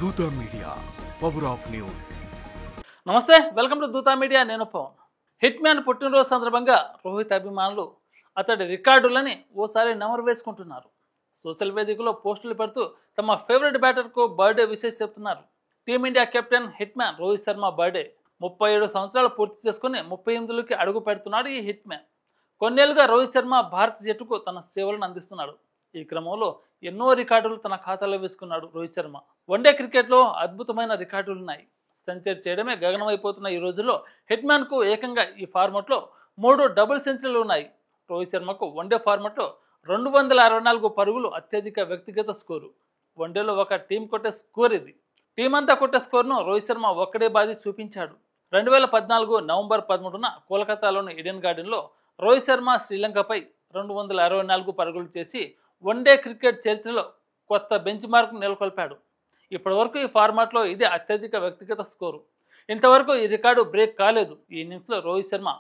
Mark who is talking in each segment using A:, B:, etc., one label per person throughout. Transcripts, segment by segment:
A: Dootha media, power of news.
B: నమస్తే, welcome to Dootha media. నేను Pawan. Hit man పుట్టినరోజు సందర్భంగా రోహిత్ అభిమానులు అతడి రికార్డులని ఓసారి నెమరు వేసుకుంటున్నారు. సోషల్ వేదికలో పోస్టులు పెడుతూ తమ ఫేవరెట్ బ్యాటర్కు బర్త్డే విషెస్ చెప్తున్నారు. Team India captain hit man Rohit Sharma birthday 37 సంవత్సరాలు పూర్తి చేసుకుని 38లోకి అడుగు పెడుతున్నాడు ఈ హిట్ మ్యాన్. కొన్నేళ్లుగా రోహిత్ శర్మ భారత జట్టుకు తన సేవలను అందిస్తున్నాడు. ఈ క్రమంలో ఎన్నో రికార్డులు తన ఖాతాలో వేసుకున్నాడు రోహిత్ శర్మ. వన్డే క్రికెట్లో అద్భుతమైన రికార్డులున్నాయి. సెంచరీ చేయడమే గగనమైపోతున్న ఈ రోజుల్లో హిట్ మ్యాన్కు ఏకంగా ఈ ఫార్మాట్లో 3 డబుల్ సెంచరీలు ఉన్నాయి. రోహిత్ శర్మకు వన్డే ఫార్మాట్లో 264 పరుగులు అత్యధిక వ్యక్తిగత స్కోరు. వన్డేలో ఒక టీం కొట్టే స్కోర్ ఇది. టీం అంతా కొట్టే స్కోర్ను రోహిత్ శర్మ ఒక్కడే బాధి చూపించాడు. 2014 నవంబర్ 13న కోల్కతాలోని ఈడెన్ గార్డెన్లో రోహిత్ శర్మ శ్రీలంకపై 264 పరుగులు చేసి వన్డే క్రికెట్ చరిత్రలో కొత్త బెంచ్ మార్క్ నెలకొల్పాడు. ఇప్పటివరకు ఈ ఫార్మాట్లో ఇదే అత్యధిక వ్యక్తిగత స్కోరు. ఇంతవరకు ఈ రికార్డు బ్రేక్ కాలేదు. ఈ ఇన్నింగ్స్లో రోహిత్ శర్మ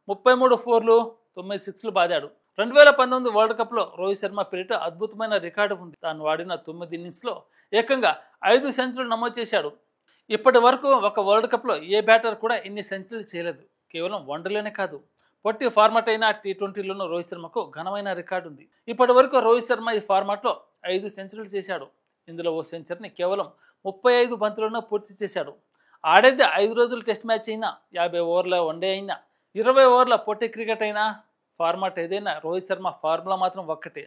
B: 33 ఫోర్లు 9 సిక్స్లు బాదాడు. 2019 వరల్డ్ కప్లో రోహిత్ శర్మ పేరిట అద్భుతమైన రికార్డు ఉంది. తాను ఆడిన 9 ఇన్నింగ్స్లో ఏకంగా 5 సెంచరీలు నమోదు చేశాడు. ఇప్పటి వరకు ఒక వరల్డ్ కప్లో ఏ బ్యాటర్ కూడా ఇన్ని సెంచరీలు చేయలేదు. కేవలం వన్డేలోనే కాదు, పొట్టి ఫార్మాట్ అయిన T20లోనూ రోహిత్ శర్మకు ఘనమైన రికార్డు ఉంది. ఇప్పటి వరకు రోహిత్ శర్మ ఈ ఫార్మాట్లో 5 సెంచరీలు చేశాడు. ఇందులో ఓ సెంచరీని కేవలం 35 బంతులను పూర్తి చేశాడు. ఆడేది 5 రోజులు టెస్ట్ మ్యాచ్ అయినా, 50 ఓవర్ల వన్డే అయినా, 20 ఓవర్ల పొట్టి క్రికెట్ అయినా, ఫార్మాట్ ఏదైనా రోహిత్ శర్మ ఫార్ములా మాత్రం ఒక్కటే: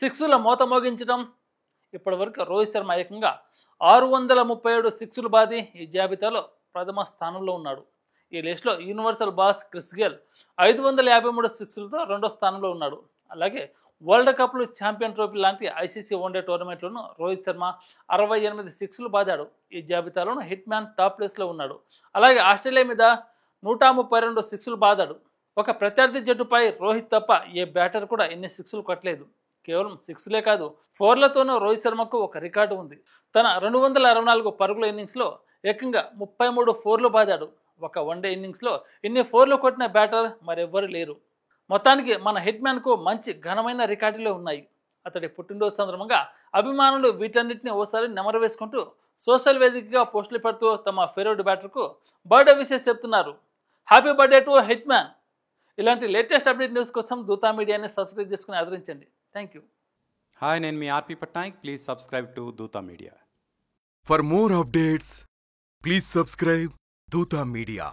B: సిక్స్ల మోత మోగించడం. ఇప్పటి వరకు రోహిత్ శర్మ ఏకంగా 637 సిక్స్లు బాది ఈ జాబితాలో ప్రథమ స్థానంలో ఉన్నాడు. ఈ లిస్టులో యూనివర్సల్ బాస్ క్రిస్ గేల్ 553 సిక్స్లతో రెండో స్థానంలో ఉన్నాడు. అలాగే వరల్డ్ కప్లు, ఛాంపియన్ ట్రోఫీ లాంటి ఐసీసీ వన్డే టోర్నమెంట్లోనూ రోహిత్ శర్మ 68 సిక్స్లు బాదాడు. ఈ జాబితాలోనూ హిట్ మ్యాన్ టాప్ ప్లేస్లో ఉన్నాడు. అలాగే ఆస్ట్రేలియా మీద 132 సిక్స్లు బాదాడు. ఒక ప్రత్యర్థి జట్టుపై రోహిత్ తప్ప ఏ బ్యాటర్ కూడా ఇన్ని సిక్స్లు కొట్టలేదు. కేవలం సిక్స్లే కాదు, ఫోర్లతోనూ రోహిత్ శర్మకు ఒక రికార్డు ఉంది. తన 264 పరుగుల ఇన్నింగ్స్లో ఏకంగా 33 ఫోర్లు బాదాడు. ఒక వన్డే ఇన్నింగ్స్లో ఇన్ని ఫోర్లు కొట్టిన బ్యాటర్ మరెవ్వరు లేరు. మొత్తానికి మన హిట్ మ్యాన్కు మంచి ఘనమైన రికార్డులే ఉన్నాయి. అతడి పుట్టినరోజు సందర్భంగా అభిమానులు వీటన్నిటిని ఓసారి నెమరు వేసుకుంటూ సోషల్ వేదికగా పోస్టులు పెడుతూ తమ ఫేవరెట్ బ్యాటర్కు బర్త్డే విషెస్ చెప్తున్నారు. Happy birthday to hit man. ఇలాంటి లేటెస్ట్ అప్డేట్ న్యూస్ కోసం దూతా మీడియాని సబ్స్క్రైబ్ చేసుకుని ఆదరించండి. Thank you.
C: హాయ్, నేను మీ R P Patnaik. Please subscribe to Dootha Media.
A: For more updates please subscribe Dootha media.